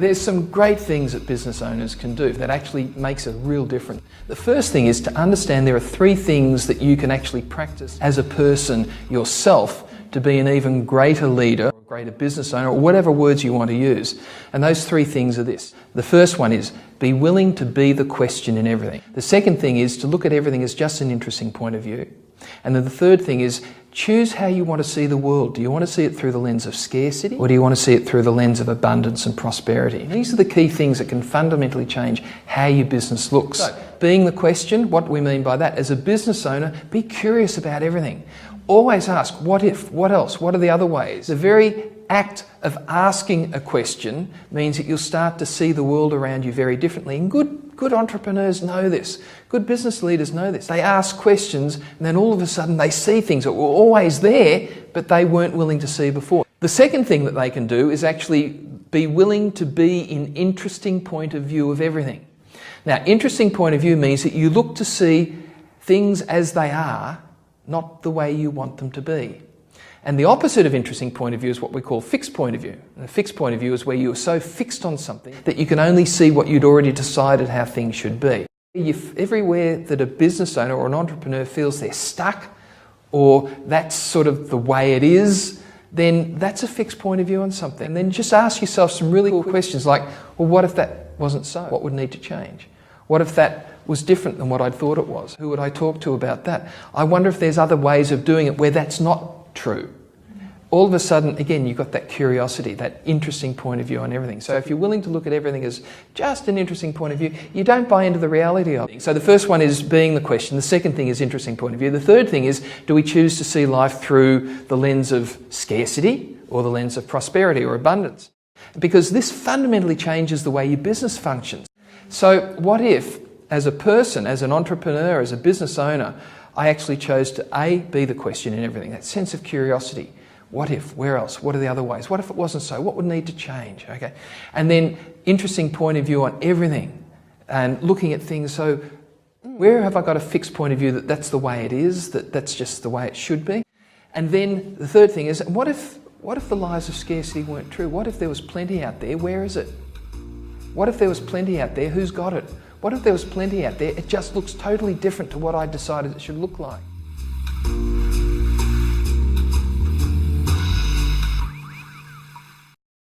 There's some great things that business owners can do that actually makes a real difference. The first thing is to understand there are 3 things that you can actually practice as a person yourself to be an even greater leader, or a greater business owner, or whatever words you want to use. And those 3 things are this. The first one is be willing to be the question in everything. The second thing is to look at everything as just an interesting point of view. And then the third thing is choose how you want to see the world. Do you want to see it through the lens of scarcity, or do you want to see it through the lens of abundance and prosperity? And these are the key things that can fundamentally change how your business looks. So, being the question, what we mean by that, as a business owner, be curious about everything. Always ask, what if, what else, what are the other ways? The very act of asking a question means that you'll start to see the world around you very differently. And good entrepreneurs know this. Good business leaders know this. They ask questions and then all of a sudden they see things that were always there but they weren't willing to see before. The second thing that they can do is actually be willing to be in interesting point of view of everything. Now, interesting point of view means that you look to see things as they are, not the way you want them to be. And the opposite of interesting point of view is what we call fixed point of view. And a fixed point of view is where you're so fixed on something that you can only see what you'd already decided how things should be. If everywhere that a business owner or an entrepreneur feels they're stuck, or that's sort of the way it is, then that's a fixed point of view on something. And then just ask yourself some really cool questions like, well, what if that wasn't so? What would need to change? What if that was different than what I'd thought it was? Who would I talk to about that? I wonder if there's other ways of doing it where that's not true. All of a sudden, again, you've got that curiosity, that interesting point of view on everything. So if you're willing to look at everything as just an interesting point of view, you don't buy into the reality of it. So the first one is being the question. The second thing is interesting point of view. The third thing is, do we choose to see life through the lens of scarcity or the lens of prosperity or abundance? Because this fundamentally changes the way your business functions. So what if, as a person, as an entrepreneur, as a business owner, I actually chose to A, be the question in everything, that sense of curiosity. What if? Where else? What are the other ways? What if it wasn't so? What would need to change? Okay, and then interesting point of view on everything and looking at things. So where have I got a fixed point of view that that's the way it is, that's just the way it should be? And then the third thing is, what if the lies of scarcity weren't true? What if there was plenty out there? Where is it? What if there was plenty out there? Who's got it? What if there was plenty out there? It just looks totally different to what I decided it should look like.